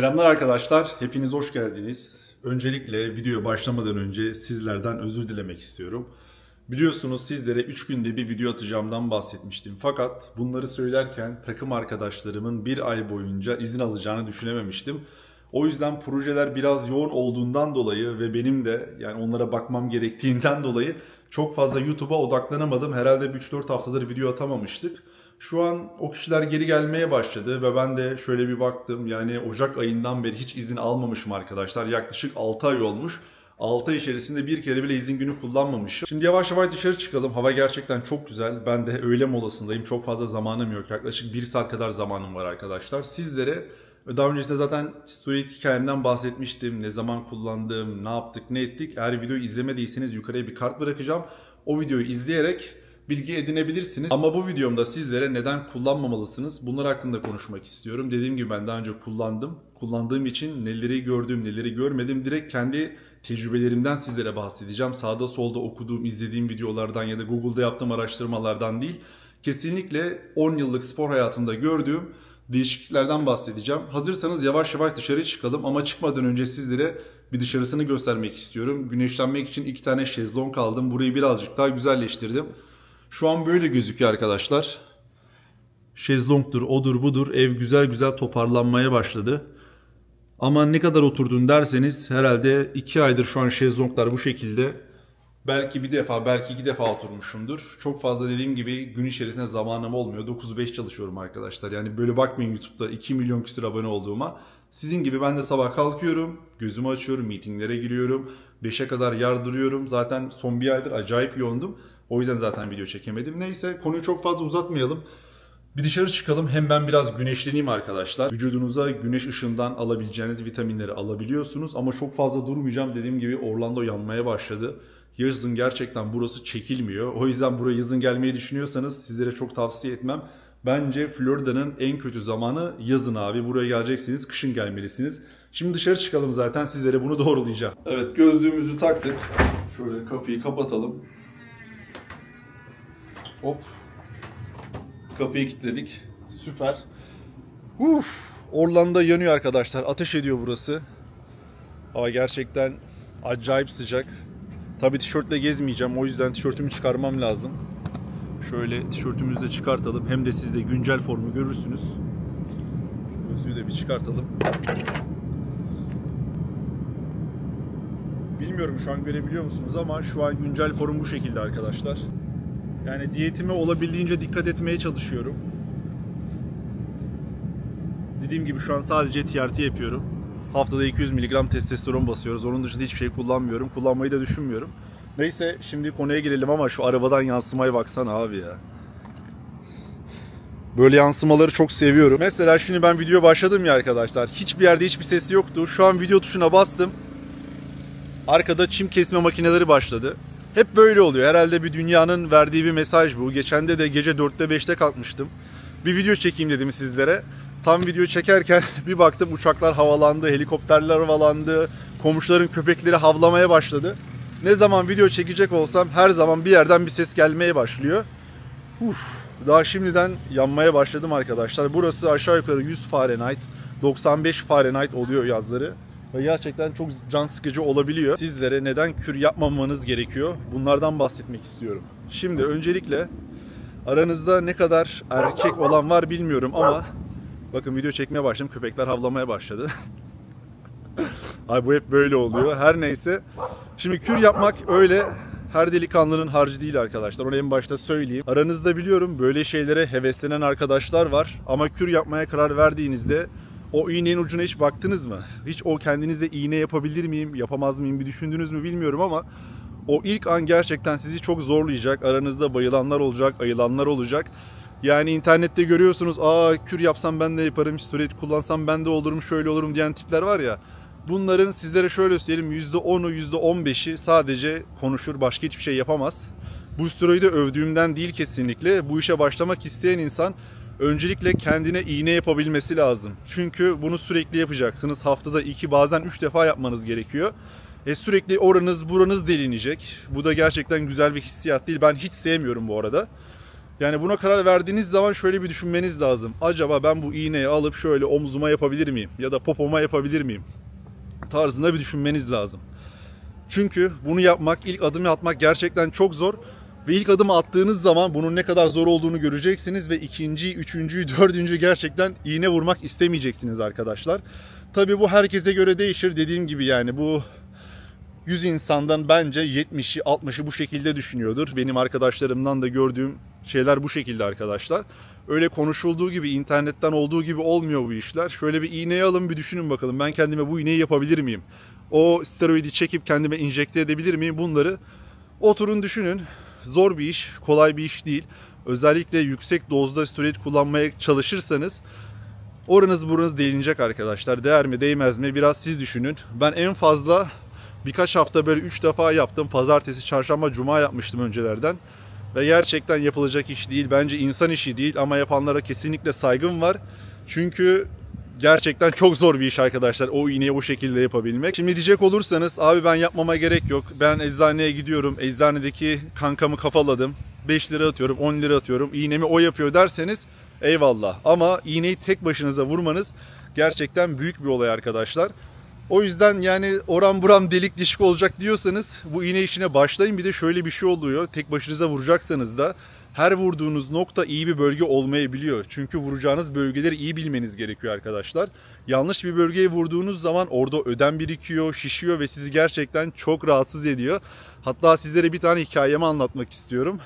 Selamlar arkadaşlar, hepiniz hoş geldiniz. Öncelikle videoya başlamadan önce sizlerden özür dilemek istiyorum. Biliyorsunuz sizlere 3 günde bir video atacağımdan bahsetmiştim. Fakat bunları söylerken takım arkadaşlarımın bir ay boyunca izin alacağını düşünememiştim. O yüzden projeler biraz yoğun olduğundan dolayı ve benim de yani onlara bakmam gerektiğinden dolayı çok fazla YouTube'a odaklanamadım. Herhalde 3-4 haftadır video atamamıştık. Şu an o kişiler geri gelmeye başladı ve ben de şöyle bir baktım. Yani Ocak ayından beri hiç izin almamışım arkadaşlar. Yaklaşık 6 ay olmuş. 6 ay içerisinde bir kere bile izin günü kullanmamışım. Şimdi yavaş yavaş dışarı çıkalım. Hava gerçekten çok güzel. Ben de öğle molasındayım. Çok fazla zamanım yok. Yaklaşık 1 saat kadar zamanım var arkadaşlar. Sizlere daha öncesinde zaten story hikayemden bahsetmiştim. Ne zaman kullandım, ne yaptık, ne ettik. Eğer videoyu izlemediyseniz yukarıya bir kart bırakacağım. O videoyu izleyerek bilgi edinebilirsiniz. Ama bu videomda sizlere neden kullanmamalısınız bunlar hakkında konuşmak istiyorum. Dediğim gibi ben daha önce kullandım. Kullandığım için neleri gördüm, neleri görmedim. Direkt kendi tecrübelerimden sizlere bahsedeceğim. Sağda solda okuduğum, izlediğim videolardan ya da Google'da yaptığım araştırmalardan değil. Kesinlikle 10 yıllık spor hayatımda gördüğüm değişikliklerden bahsedeceğim. Hazırsanız yavaş yavaş dışarı çıkalım ama çıkmadan önce sizlere bir dışarısını göstermek istiyorum. Güneşlenmek için 2 tane şezlong aldım. Burayı birazcık daha güzelleştirdim. Şu an böyle gözüküyor arkadaşlar. Şezlongdur, odur budur. Ev güzel güzel toparlanmaya başladı. Ama ne kadar oturdun derseniz herhalde 2 aydır şu an şezlonglar bu şekilde. Belki bir defa, belki 2 defa oturmuşumdur. Çok fazla dediğim gibi gün içerisinde zamanım olmuyor. 9-5 çalışıyorum arkadaşlar. Yani böyle bakmayın YouTube'da 2 milyon küsur abone olduğuma. Sizin gibi ben de sabah kalkıyorum, gözümü açıyorum, meetinglere giriyorum. 5'e kadar yardırıyorum. Zaten son bir aydır acayip yoğundum. O yüzden zaten video çekemedim. Neyse konuyu çok fazla uzatmayalım. Bir dışarı çıkalım. Hem ben biraz güneşleneyim arkadaşlar. Vücudunuza güneş ışığından alabileceğiniz vitaminleri alabiliyorsunuz. Ama çok fazla durmayacağım. Dediğim gibi Orlando yanmaya başladı. Yazın gerçekten burası çekilmiyor. O yüzden buraya yazın gelmeyi düşünüyorsanız sizlere çok tavsiye etmem. Bence Florida'nın en kötü zamanı yazın abi. Buraya geleceksiniz, kışın gelmelisiniz. Şimdi dışarı çıkalım zaten sizlere bunu doğrulayacağım. Evet gözlüğümüzü taktık. Şöyle kapıyı kapatalım. Hop. Kapıyı kilitledik. Süper. Orlando yanıyor arkadaşlar. Ateş ediyor burası. Hava gerçekten acayip sıcak. Tabii tişörtle gezmeyeceğim. O yüzden tişörtümü çıkarmam lazım. Şöyle tişörtümüzü de çıkartalım. Hem de siz de güncel formu görürsünüz. Gözlüğü de bir çıkartalım. Bilmiyorum şu an görebiliyor musunuz ama şu an güncel form bu şekilde arkadaşlar. Yani diyetime olabildiğince dikkat etmeye çalışıyorum. Dediğim gibi şu an sadece TRT yapıyorum. Haftada 200 mg testosteron basıyoruz. Onun dışında hiçbir şey kullanmıyorum. Kullanmayı da düşünmüyorum. Neyse şimdi konuya girelim ama şu arabadan yansımaya baksana abi ya. Böyle yansımaları çok seviyorum. Mesela şimdi ben video başladım ya arkadaşlar. Hiçbir yerde hiçbir ses yoktu. Şu an video tuşuna bastım. Arkada çim kesme makineleri başladı. Hep böyle oluyor. Herhalde bir dünyanın verdiği bir mesaj bu. Geçende de gece 4'te 5'te kalkmıştım. Bir video çekeyim dedim sizlere. Tam video çekerken bir baktım uçaklar havalandı, helikopterler havalandı, komşuların köpekleri havlamaya başladı. Ne zaman video çekecek olsam her zaman bir yerden bir ses gelmeye başlıyor. Daha şimdiden yanmaya başladım arkadaşlar. Burası aşağı yukarı 100 Fahrenheit, 95 Fahrenheit oluyor yazları. Ve gerçekten çok can sıkıcı olabiliyor. Sizlere neden kür yapmamanız gerekiyor? Bunlardan bahsetmek istiyorum. Şimdi öncelikle aranızda ne kadar erkek olan var bilmiyorum ama bakın video çekmeye başladım. Köpekler havlamaya başladı. Ay bu hep böyle oluyor. Her neyse. Şimdi kür yapmak öyle her delikanlının harcı değil arkadaşlar. Onu en başta söyleyeyim. Aranızda biliyorum böyle şeylere heveslenen arkadaşlar var. Ama kür yapmaya karar verdiğinizde o iğnenin ucuna hiç baktınız mı? Hiç o kendinize iğne yapabilir miyim, yapamaz mıyım bir düşündünüz mü bilmiyorum ama o ilk an gerçekten sizi çok zorlayacak. Aranızda bayılanlar olacak, ayılanlar olacak. Yani internette görüyorsunuz, kür yapsam ben de yaparım, steroid kullansam ben de olurum, şöyle olurum diyen tipler var ya. Bunların sizlere şöyle söyleyeyim %10'u %15'i sadece konuşur, başka hiçbir şey yapamaz. Bu steroidi övdüğümden değil kesinlikle. Bu işe başlamak isteyen insan öncelikle kendine iğne yapabilmesi lazım. Çünkü bunu sürekli yapacaksınız. Haftada 2 bazen 3 defa yapmanız gerekiyor. Sürekli oranız buranız delinecek. Bu da gerçekten güzel bir hissiyat değil. Ben hiç sevmiyorum bu arada. Yani buna karar verdiğiniz zaman şöyle bir düşünmeniz lazım. Acaba ben bu iğneyi alıp şöyle omzuma yapabilir miyim? Ya da popoma yapabilir miyim? Tarzında bir düşünmeniz lazım. Çünkü bunu yapmak, ilk adımı atmak gerçekten çok zor. Ve ilk adımı attığınız zaman bunun ne kadar zor olduğunu göreceksiniz. Ve ikinci, üçüncü, dördüncü gerçekten iğne vurmak istemeyeceksiniz arkadaşlar. Tabii bu herkese göre değişir. Dediğim gibi yani bu 100 insandan bence 70'i 60'ı bu şekilde düşünüyordur. Benim arkadaşlarımdan da gördüğüm şeyler bu şekilde arkadaşlar. Öyle konuşulduğu gibi, internetten olduğu gibi olmuyor bu işler. Şöyle bir iğneyi alın, bir düşünün bakalım. Ben kendime bu iğneyi yapabilir miyim? O steroidi çekip kendime enjekte edebilir miyim? Bunları oturun düşünün. Zor bir iş, kolay bir iş değil. Özellikle yüksek dozda steroid kullanmaya çalışırsanız oranız buranız delinecek arkadaşlar. Değer mi değmez mi biraz siz düşünün. Ben en fazla birkaç hafta böyle 3 defa yaptım. Pazartesi, çarşamba, cuma yapmıştım öncelerden. Ve gerçekten yapılacak iş değil. Bence insan işi değil ama yapanlara kesinlikle saygım var. Çünkü gerçekten çok zor bir iş arkadaşlar. O iğneyi o şekilde yapabilmek. Şimdi diyecek olursanız abi ben yapmama gerek yok. Ben eczaneye gidiyorum. Eczanedeki kankamı kafaladım. 5 lira atıyorum, 10 lira atıyorum. İğnemi o yapıyor derseniz eyvallah. Ama iğneyi tek başınıza vurmanız gerçekten büyük bir olay arkadaşlar. O yüzden yani oram buram delik dişik olacak diyorsanız bu iğne işine başlayın. Bir de şöyle bir şey oluyor. Tek başınıza vuracaksanız da her vurduğunuz nokta iyi bir bölge olmayabiliyor. Çünkü vuracağınız bölgeleri iyi bilmeniz gerekiyor arkadaşlar. Yanlış bir bölgeye vurduğunuz zaman orada ödem birikiyor, şişiyor ve sizi gerçekten çok rahatsız ediyor. Hatta sizlere bir tane hikayemi anlatmak istiyorum.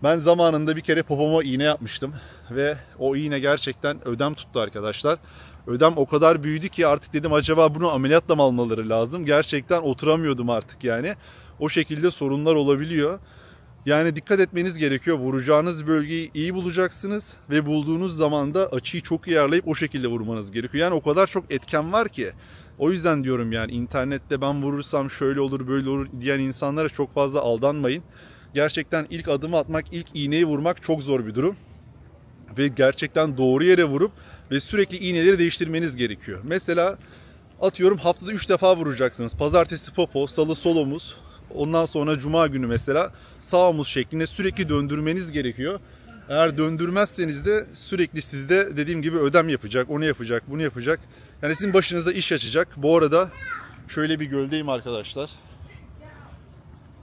Ben zamanında bir kere popoma iğne yapmıştım ve o iğne gerçekten ödem tuttu arkadaşlar. Ödem o kadar büyüdü ki artık dedim acaba bunu ameliyatla mı almaları lazım? Gerçekten oturamıyordum artık yani. O şekilde sorunlar olabiliyor. Yani dikkat etmeniz gerekiyor. Vuracağınız bölgeyi iyi bulacaksınız ve bulduğunuz zaman da açıyı çok iyi ayarlayıp o şekilde vurmanız gerekiyor. Yani o kadar çok etken var ki. O yüzden diyorum yani internette ben vurursam şöyle olur böyle olur diyen insanlara çok fazla aldanmayın. Gerçekten ilk adımı atmak, ilk iğneyi vurmak çok zor bir durum. Ve gerçekten doğru yere vurup ve sürekli iğneleri değiştirmeniz gerekiyor. Mesela atıyorum haftada 3 defa vuracaksınız. Pazartesi popo, salı sol omuz, ondan sonra cuma günü mesela sağ omuz şeklinde sürekli döndürmeniz gerekiyor. Eğer döndürmezseniz de sürekli sizde dediğim gibi ödem yapacak, onu yapacak, bunu yapacak. Yani sizin başınıza iş açacak. Bu arada şöyle bir göldeyim arkadaşlar.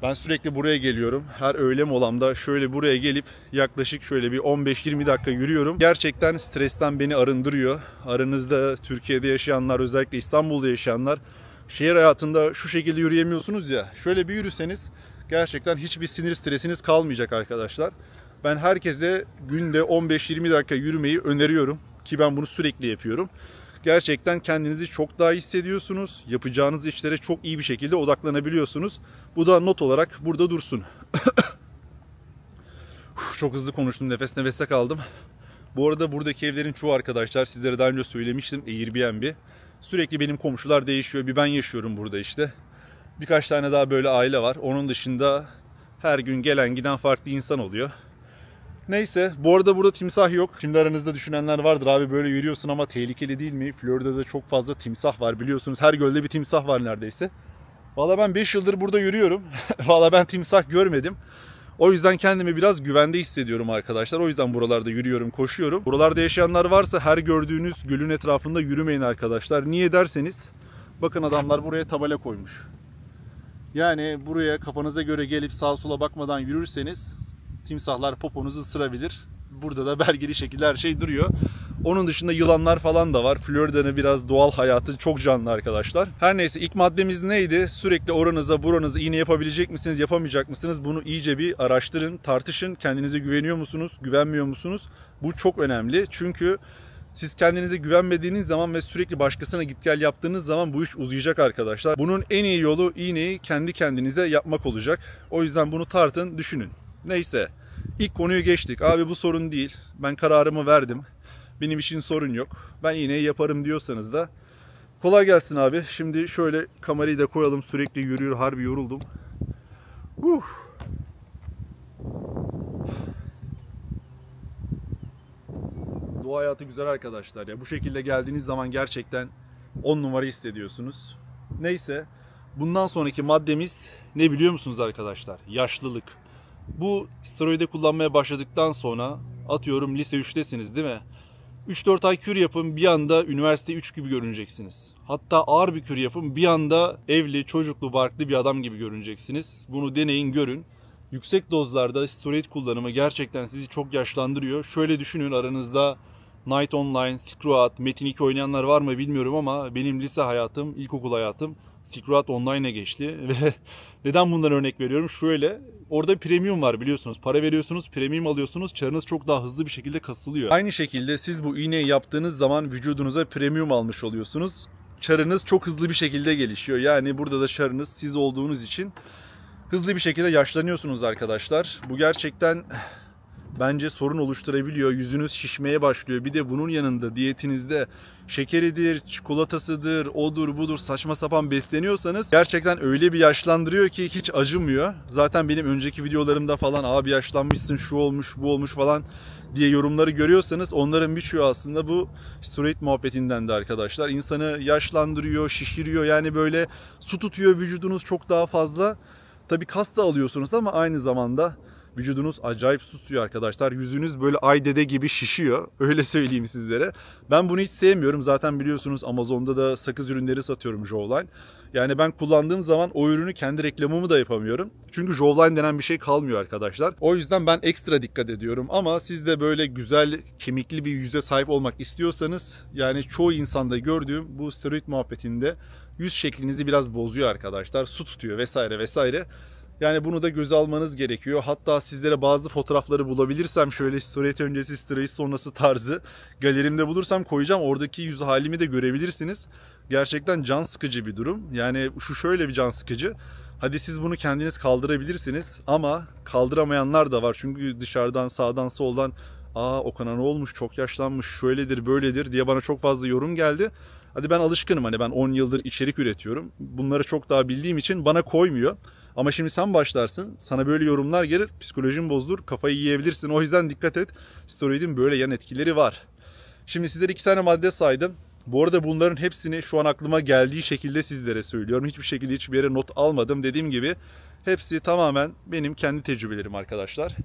Ben sürekli buraya geliyorum. Her öğle molamda şöyle buraya gelip yaklaşık şöyle bir 15-20 dakika yürüyorum. Gerçekten stresten beni arındırıyor. Aranızda Türkiye'de yaşayanlar, özellikle İstanbul'da yaşayanlar şehir hayatında şu şekilde yürüyemiyorsunuz ya. Şöyle bir yürüseniz gerçekten hiçbir sinir stresiniz kalmayacak arkadaşlar. Ben herkese günde 15-20 dakika yürümeyi öneriyorum ki ben bunu sürekli yapıyorum. Gerçekten kendinizi çok daha iyi hissediyorsunuz. Yapacağınız işlere çok iyi bir şekilde odaklanabiliyorsunuz. Bu da not olarak burada dursun. Çok hızlı konuştum, nefes nefese kaldım. Bu arada buradaki evlerin çoğu arkadaşlar sizlere daha önce söylemiştim Airbnb. Sürekli benim komşular değişiyor. Bir ben yaşıyorum burada işte. Birkaç tane daha böyle aile var. Onun dışında her gün gelen giden farklı insan oluyor. Neyse, bu arada burada timsah yok. Şimdi aranızda düşünenler vardır, abi böyle yürüyorsun ama tehlikeli değil mi? Florida'da çok fazla timsah var biliyorsunuz. Her gölde bir timsah var neredeyse. Valla ben 5 yıldır burada yürüyorum. Valla ben timsah görmedim. O yüzden kendimi biraz güvende hissediyorum arkadaşlar. O yüzden buralarda yürüyorum, koşuyorum. Buralarda yaşayanlar varsa her gördüğünüz gölün etrafında yürümeyin arkadaşlar. Niye derseniz, bakın adamlar buraya tabela koymuş. Yani buraya kafanıza göre gelip sağa sola bakmadan yürürseniz timsahlar poponuzu ısırabilir. Burada da belgeli şekilde her şey duruyor. Onun dışında yılanlar falan da var. Florida'nın biraz doğal hayatı çok canlı arkadaşlar. Her neyse, ilk maddemiz neydi? Sürekli oranıza buranıza iğne yapabilecek misiniz, yapamayacak mısınız? Bunu iyice bir araştırın, tartışın. Kendinize güveniyor musunuz, güvenmiyor musunuz? Bu çok önemli. Çünkü siz kendinize güvenmediğiniz zaman ve sürekli başkasına git gel yaptığınız zaman bu iş uzayacak arkadaşlar. Bunun en iyi yolu iğneyi kendi kendinize yapmak olacak. O yüzden bunu tartın, düşünün. Neyse, ilk konuyu geçtik. Abi bu sorun değil. Ben kararımı verdim. Benim için sorun yok. Ben iğneyi yaparım diyorsanız da kolay gelsin abi. Şimdi şöyle kamerayı da koyalım. Sürekli yürüyor. Harbi yoruldum. Doğa hayatı güzel arkadaşlar ya. Bu şekilde geldiğiniz zaman gerçekten 10 numara hissediyorsunuz. Neyse, bundan sonraki maddemiz ne biliyor musunuz arkadaşlar? Yaşlılık. Bu steroidi kullanmaya başladıktan sonra atıyorum lise 3'tesiniz değil mi? 3-4 ay kür yapın, bir anda üniversite 3 gibi görüneceksiniz. Hatta ağır bir kür yapın, bir anda evli, çocuklu, barklı bir adam gibi görüneceksiniz. Bunu deneyin, görün. Yüksek dozlarda steroid kullanımı gerçekten sizi çok yaşlandırıyor. Şöyle düşünün, aranızda Night Online, Silk Road, Metin 2 oynayanlar var mı bilmiyorum ama benim lise hayatım, ilkokul hayatım Silk Road Online'a geçti. Ve neden bundan örnek veriyorum? Şöyle, orada premium var biliyorsunuz. Para veriyorsunuz, premium alıyorsunuz. Çarınız çok daha hızlı bir şekilde kasılıyor. Aynı şekilde siz bu iğneyi yaptığınız zaman vücudunuza premium almış oluyorsunuz. Çarınız çok hızlı bir şekilde gelişiyor. Yani burada da çarınız siz olduğunuz için hızlı bir şekilde yaşlanıyorsunuz arkadaşlar. Bu gerçekten bence sorun oluşturabiliyor. Yüzünüz şişmeye başlıyor. Bir de bunun yanında diyetinizde şekeridir, çikolatasıdır, odur budur saçma sapan besleniyorsanız gerçekten öyle bir yaşlandırıyor ki hiç acımıyor. Zaten benim önceki videolarımda falan abi yaşlanmışsın, şu olmuş, bu olmuş falan diye yorumları görüyorsanız onların birçoğu aslında bu steroid muhabbetinden de arkadaşlar. İnsanı yaşlandırıyor, şişiriyor, yani böyle su tutuyor vücudunuz çok daha fazla. Tabii kas da alıyorsunuz ama aynı zamanda vücudunuz acayip su tutuyor arkadaşlar. Yüzünüz böyle ay dede gibi şişiyor. Öyle söyleyeyim sizlere. Ben bunu hiç sevmiyorum. Zaten biliyorsunuz Amazon'da da sakız ürünleri satıyorum Jawline. Yani ben kullandığım zaman o ürünü kendi reklamımı da yapamıyorum. Çünkü Jawline denen bir şey kalmıyor arkadaşlar. O yüzden ben ekstra dikkat ediyorum. Ama siz de böyle güzel, kemikli bir yüze sahip olmak istiyorsanız, yani çoğu insanda gördüğüm bu steroid muhabbetinde yüz şeklinizi biraz bozuyor arkadaşlar. Su tutuyor vesaire vesaire. Yani bunu da göze almanız gerekiyor. Hatta sizlere bazı fotoğrafları bulabilirsem şöyle steroid öncesi, steroid sonrası tarzı galerimde bulursam koyacağım. Oradaki yüz halimi de görebilirsiniz. Gerçekten can sıkıcı bir durum. Yani şu şöyle bir can sıkıcı. Hadi siz bunu kendiniz kaldırabilirsiniz ama kaldıramayanlar da var. Çünkü dışarıdan, sağdan, soldan Okan'a ne olmuş, çok yaşlanmış, şöyledir, böyledir diye bana çok fazla yorum geldi. Hadi ben alışkınım, hani ben 10 yıldır içerik üretiyorum. Bunları çok daha bildiğim için bana koymuyor. Ama şimdi sen başlarsın, sana böyle yorumlar gelir, psikolojin bozulur, kafayı yiyebilirsin. O yüzden dikkat et, steroidin böyle yan etkileri var. Şimdi sizlere 2 tane madde saydım. Bu arada bunların hepsini şu an aklıma geldiği şekilde sizlere söylüyorum. Hiçbir şekilde hiçbir yere not almadım. Dediğim gibi hepsi tamamen benim kendi tecrübelerim arkadaşlar.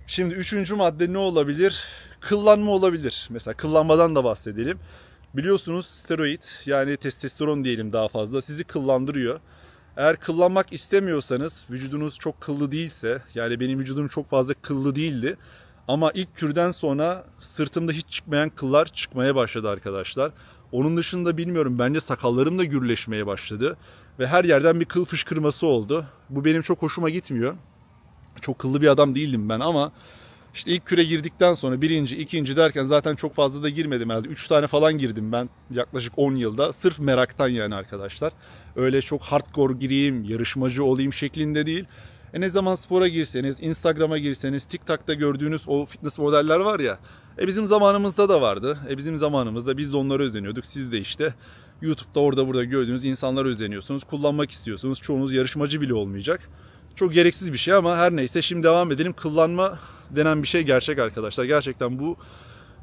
Şimdi 3. madde ne olabilir? Kıllanma olabilir. Mesela kıllanmadan da bahsedelim. Biliyorsunuz steroid, yani testosteron diyelim daha fazla, sizi kıllandırıyor. Eğer kıllanmak istemiyorsanız, vücudunuz çok kıllı değilse, yani benim vücudum çok fazla kıllı değildi. Ama ilk kürden sonra sırtımda hiç çıkmayan kıllar çıkmaya başladı arkadaşlar. Onun dışında bilmiyorum, bence sakallarım da gürleşmeye başladı. Ve her yerden bir kıl fışkırması oldu. Bu benim çok hoşuma gitmiyor. Çok kıllı bir adam değildim ben ama işte ilk küre girdikten sonra birinci, ikinci derken zaten çok fazla da girmedim herhalde. 3 tane falan girdim ben yaklaşık 10 yılda. Sırf meraktan yani arkadaşlar. Öyle çok hardcore gireyim, yarışmacı olayım şeklinde değil. Ne zaman spora girseniz, Instagram'a girseniz, TikTok'ta gördüğünüz o fitness modeller var ya. Bizim zamanımızda da vardı. Bizim zamanımızda biz de onlara özeniyorduk. Siz de işte YouTube'da orada burada gördüğünüz insanlara özeniyorsunuz. Kullanmak istiyorsunuz. Çoğunuz yarışmacı bile olmayacak. Çok gereksiz bir şey ama her neyse, şimdi devam edelim. Kıllanma denen bir şey gerçek arkadaşlar. Gerçekten bu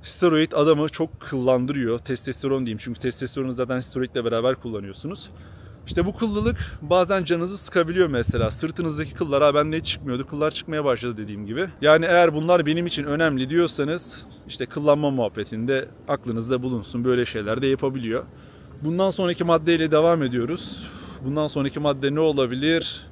steroid adamı çok kıllandırıyor. Testosteron diyeyim, çünkü testosteronu zaten steroidle beraber kullanıyorsunuz. İşte bu kıllılık bazen canınızı sıkabiliyor mesela. Sırtınızdaki kıllar bende hiç çıkmıyordu. Kıllar çıkmaya başladı dediğim gibi. Yani eğer bunlar benim için önemli diyorsanız işte kıllanma muhabbetinde aklınızda bulunsun. Böyle şeyler de yapabiliyor. Bundan sonraki maddeyle devam ediyoruz. Bundan sonraki madde ne olabilir?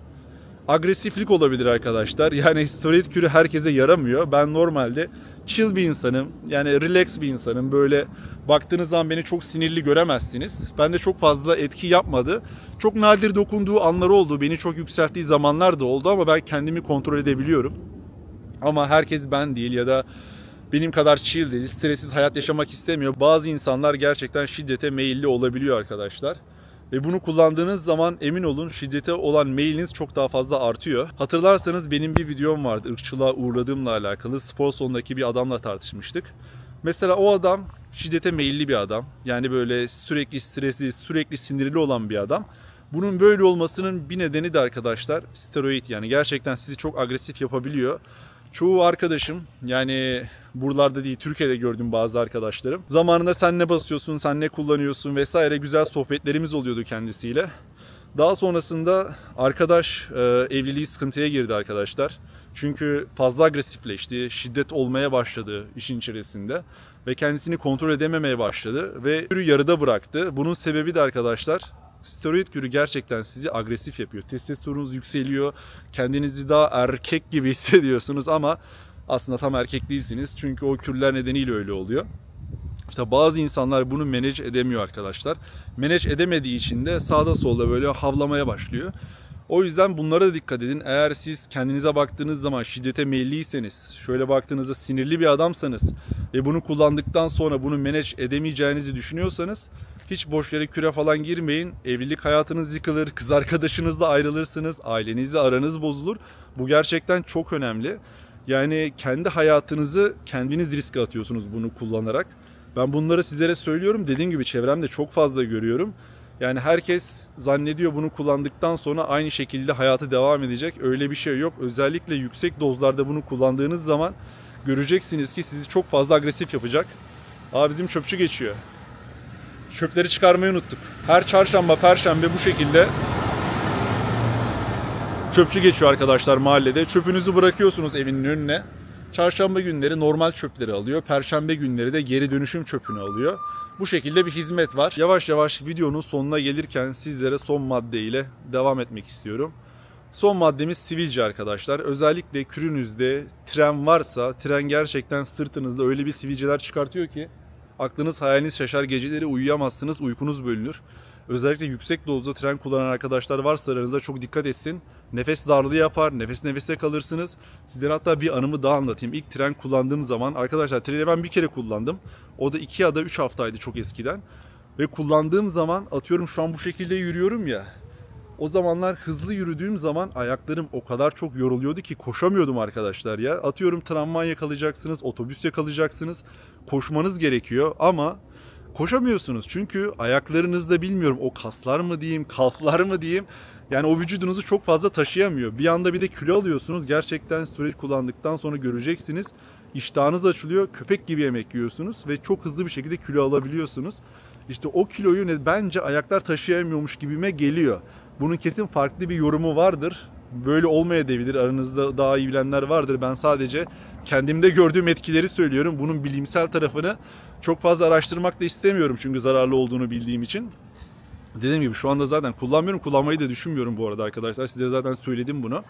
Agresiflik olabilir arkadaşlar. Yani steroid kürü herkese yaramıyor. Ben normalde chill bir insanım. Yani relax bir insanım. Böyle baktığınız zaman beni çok sinirli göremezsiniz. Bende çok fazla etki yapmadı. Çok nadir dokunduğu anlar oldu. Beni çok yükselttiği zamanlar da oldu ama ben kendimi kontrol edebiliyorum. Ama herkes ben değil ya da benim kadar chill değil, stressiz hayat yaşamak istemiyor. Bazı insanlar gerçekten şiddete meyilli olabiliyor arkadaşlar. Ve bunu kullandığınız zaman emin olun şiddete olan meyliniz çok daha fazla artıyor. Hatırlarsanız benim bir videom vardı, ırkçılığa uğradığımla alakalı. Spor salonundaki bir adamla tartışmıştık. Mesela o adam şiddete meyilli bir adam. Yani böyle sürekli stresli, sürekli sinirli olan bir adam. Bunun böyle olmasının bir nedeni de arkadaşlar steroid, yani gerçekten sizi çok agresif yapabiliyor. Çoğu arkadaşım, yani buralarda değil Türkiye'de gördüğüm bazı arkadaşlarım, zamanında sen ne basıyorsun, sen ne kullanıyorsun vesaire güzel sohbetlerimiz oluyordu kendisiyle. Daha sonrasında arkadaş evliliği sıkıntıya girdi arkadaşlar. Çünkü fazla agresifleşti, şiddet olmaya başladı işin içerisinde ve kendisini kontrol edememeye başladı ve kürü yarıda bıraktı. Bunun sebebi de arkadaşlar, steroid kürü gerçekten sizi agresif yapıyor. Testosteronunuz yükseliyor, kendinizi daha erkek gibi hissediyorsunuz ama aslında tam erkek değilsiniz. Çünkü o kürler nedeniyle öyle oluyor. İşte bazı insanlar bunu manage edemiyor arkadaşlar. Manage edemediği için de sağda solda böyle havlamaya başlıyor. O yüzden bunlara da dikkat edin. Eğer siz kendinize baktığınız zaman şiddete meyilliyseniz, şöyle baktığınızda sinirli bir adamsanız ve bunu kullandıktan sonra bunu manage edemeyeceğinizi düşünüyorsanız hiç boş yere küre falan girmeyin. Evlilik hayatınız yıkılır, kız arkadaşınızla ayrılırsınız, ailenizle aranız bozulur. Bu gerçekten çok önemli. Yani kendi hayatınızı kendiniz riske atıyorsunuz bunu kullanarak. Ben bunları sizlere söylüyorum. Dediğim gibi çevremde çok fazla görüyorum. Yani herkes zannediyor bunu kullandıktan sonra aynı şekilde hayatı devam edecek. Öyle bir şey yok. Özellikle yüksek dozlarda bunu kullandığınız zaman göreceksiniz ki sizi çok fazla agresif yapacak. Bizim çöpçü geçiyor. Çöpleri çıkarmayı unuttuk. Her çarşamba, perşembe bu şekilde çöpçü geçiyor arkadaşlar mahallede. Çöpünüzü bırakıyorsunuz evinin önüne. Çarşamba günleri normal çöpleri alıyor. Perşembe günleri de geri dönüşüm çöpünü alıyor. Bu şekilde bir hizmet var. Yavaş yavaş videonun sonuna gelirken sizlere son maddeyle devam etmek istiyorum. Son maddemiz sivilce arkadaşlar. Özellikle kürünüzde tren varsa, tren gerçekten sırtınızda öyle bir sivilceler çıkartıyor ki aklınız hayaliniz şaşar, geceleri uyuyamazsınız, uykunuz bölünür. Özellikle yüksek dozda tren kullanan arkadaşlar varsa aranızda çok dikkat etsin. Nefes darlığı yapar, nefes nefese kalırsınız. Sizlere hatta bir anımı daha anlatayım. İlk tren kullandığım zaman arkadaşlar treni ben bir kere kullandım. O da 2 ya da 3 haftaydı çok eskiden. Ve kullandığım zaman atıyorum şu an bu şekilde yürüyorum ya. O zamanlar hızlı yürüdüğüm zaman ayaklarım o kadar çok yoruluyordu ki koşamıyordum arkadaşlar ya. Atıyorum tramvay yakalayacaksınız, otobüs yakalayacaksınız. Koşmanız gerekiyor ama koşamıyorsunuz. Çünkü ayaklarınızda bilmiyorum o kaslar mı diyeyim, kalflar mı diyeyim. Yani o vücudunuzu çok fazla taşıyamıyor. Bir anda bir de kilo alıyorsunuz. Gerçekten steroid kullandıktan sonra göreceksiniz. İştahınız açılıyor. Köpek gibi yemek yiyorsunuz ve çok hızlı bir şekilde kilo alabiliyorsunuz. İşte o kiloyu bence ayaklar taşıyamıyormuş gibime geliyor. Bunun kesin farklı bir yorumu vardır. Böyle olmayabilir. Aranızda daha iyi bilenler vardır. Ben sadece kendimde gördüğüm etkileri söylüyorum. Bunun bilimsel tarafını çok fazla araştırmak da istemiyorum. Çünkü zararlı olduğunu bildiğim için. Dediğim gibi şu anda zaten kullanmıyorum. Kullanmayı da düşünmüyorum bu arada arkadaşlar. Size zaten söyledim bunu.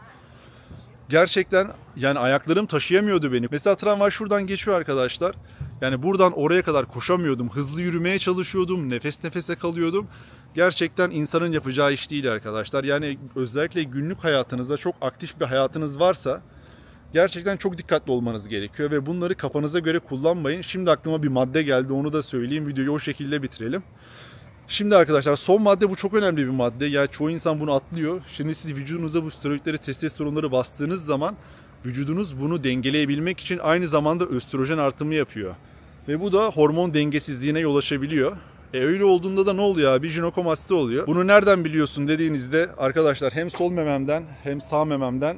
Gerçekten yani ayaklarım taşıyamıyordu beni. Mesela tramvay şuradan geçiyor arkadaşlar. Yani buradan oraya kadar koşamıyordum. Hızlı yürümeye çalışıyordum. Nefes nefese kalıyordum. Gerçekten insanın yapacağı iş değil arkadaşlar. Yani özellikle günlük hayatınızda çok aktif bir hayatınız varsa gerçekten çok dikkatli olmanız gerekiyor ve bunları kafanıza göre kullanmayın. Şimdi aklıma bir madde geldi, onu da söyleyeyim. Videoyu o şekilde bitirelim. Şimdi arkadaşlar son madde, bu çok önemli bir madde. Yani çoğu insan bunu atlıyor. Şimdi siz vücudunuzda bu steroidleri, testosteronları bastığınız zaman vücudunuz bunu dengeleyebilmek için aynı zamanda östrojen artımı yapıyor. Ve bu da hormon dengesizliğine yol açabiliyor. Öyle olduğunda da ne oluyor abi? Jinekomasti oluyor. Bunu nereden biliyorsun dediğinizde arkadaşlar hem sol mememden hem sağ mememden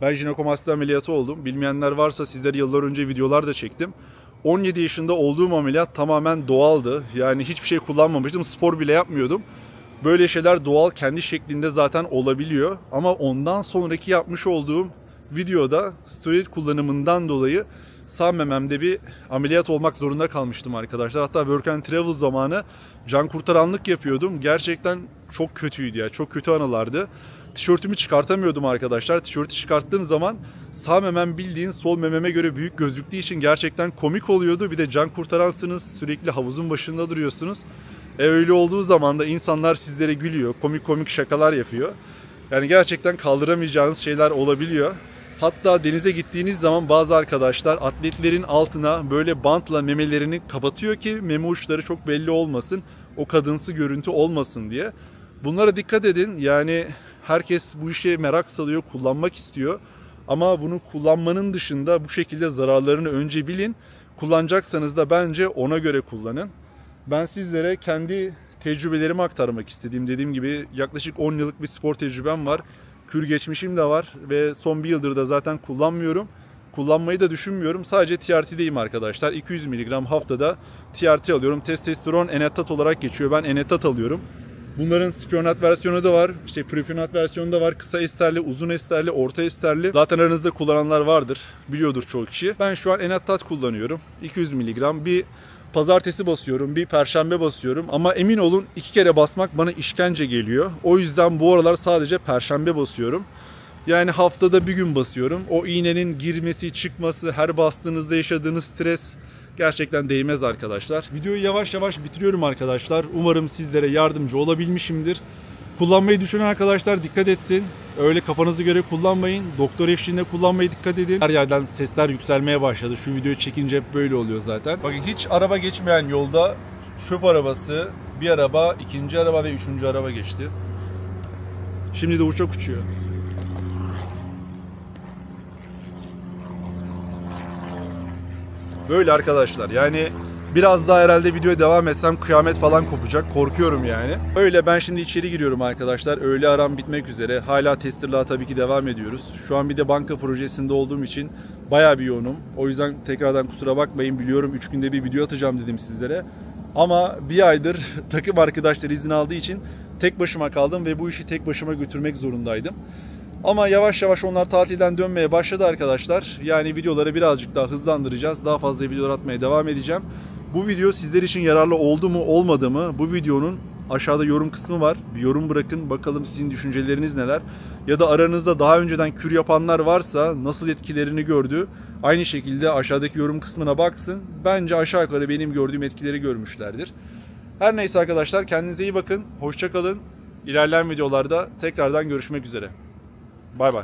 ben jinekomasti ameliyatı oldum. Bilmeyenler varsa sizlere yıllar önce videolar da çektim. 17 yaşında olduğum ameliyat tamamen doğaldı. Yani hiçbir şey kullanmamıştım. Spor bile yapmıyordum. Böyle şeyler doğal kendi şeklinde zaten olabiliyor. Ama ondan sonraki yapmış olduğum videoda steroid kullanımından dolayı sağ mememde bir ameliyat olmak zorunda kalmıştım arkadaşlar. Hatta work and travel zamanı can kurtaranlık yapıyordum. Gerçekten çok kötüydü ya. Çok kötü anılardı. Tişörtümü çıkartamıyordum arkadaşlar. Tişörtü çıkarttığım zaman sağ memem bildiğin sol mememe göre büyük gözüktüğü için gerçekten komik oluyordu. Bir de can kurtaransınız. Sürekli havuzun başında duruyorsunuz. Öyle olduğu zaman da insanlar sizlere gülüyor. Komik komik şakalar yapıyor. Yani gerçekten kaldıramayacağınız şeyler olabiliyor. Hatta denize gittiğiniz zaman bazı arkadaşlar atletlerin altına böyle bantla memelerini kapatıyor ki meme uçları çok belli olmasın. O kadınsı görüntü olmasın diye. Bunlara dikkat edin. Yani herkes bu işe merak salıyor, kullanmak istiyor. Ama bunu kullanmanın dışında bu şekilde zararlarını önce bilin. Kullanacaksanız da bence ona göre kullanın. Ben sizlere kendi tecrübelerimi aktarmak istedim. Dediğim gibi yaklaşık 10 yıllık bir spor tecrübem var. Kür geçmişim de var ve son bir yıldır da zaten kullanmıyorum. Kullanmayı da düşünmüyorum. Sadece TRT'deyim arkadaşlar. 200 mg haftada TRT alıyorum. Testosteron enetat olarak geçiyor. Ben enetat alıyorum. Bunların spiyonat versiyonu da var. İşte prepionat versiyonu da var. Kısa esterli, uzun esterli, orta esterli. Zaten aranızda kullananlar vardır. Biliyordur çoğu kişi. Ben şu an Enattat kullanıyorum. 200 mg. Bir pazartesi basıyorum, bir perşembe basıyorum. Ama emin olun 2 kere basmak bana işkence geliyor. O yüzden bu aralar sadece perşembe basıyorum. Yani haftada bir gün basıyorum. O iğnenin girmesi, çıkması, her bastığınızda yaşadığınız stres gerçekten değmez arkadaşlar. Videoyu yavaş yavaş bitiriyorum arkadaşlar. Umarım sizlere yardımcı olabilmişimdir. Kullanmayı düşünen arkadaşlar dikkat etsin. Öyle kafanızı göre kullanmayın. Doktor eşliğinde kullanmaya dikkat edin. Her yerden sesler yükselmeye başladı. Şu videoyu çekince hep böyle oluyor zaten. Bakın hiç araba geçmeyen yolda çöp arabası, bir araba, ikinci araba ve üçüncü araba geçti. Şimdi de uçak uçuyor. Böyle arkadaşlar, yani biraz daha herhalde videoya devam etsem kıyamet falan kopacak, korkuyorum yani. Öyle, ben şimdi içeri giriyorum arkadaşlar. Öğle aram bitmek üzere. Hala testerlığa tabii ki devam ediyoruz. Şu an bir de banka projesinde olduğum için bayağı bir yoğunum. O yüzden tekrardan kusura bakmayın, biliyorum 3 günde bir video atacağım dedim sizlere. Ama bir aydır takım arkadaşlar izin aldığı için tek başıma kaldım ve bu işi tek başıma götürmek zorundaydım. Ama yavaş yavaş onlar tatilden dönmeye başladı arkadaşlar. Yani videoları birazcık daha hızlandıracağız. Daha fazla videolar atmaya devam edeceğim. Bu video sizler için yararlı oldu mu olmadı mı? Bu videonun aşağıda yorum kısmı var. Bir yorum bırakın, bakalım sizin düşünceleriniz neler. Ya da aranızda daha önceden kür yapanlar varsa nasıl etkilerini gördü. Aynı şekilde aşağıdaki yorum kısmına baksın. Bence aşağı yukarı benim gördüğüm etkileri görmüşlerdir. Her neyse arkadaşlar, kendinize iyi bakın. Hoşça kalın. İlerleyen videolarda tekrardan görüşmek üzere. Bay bay.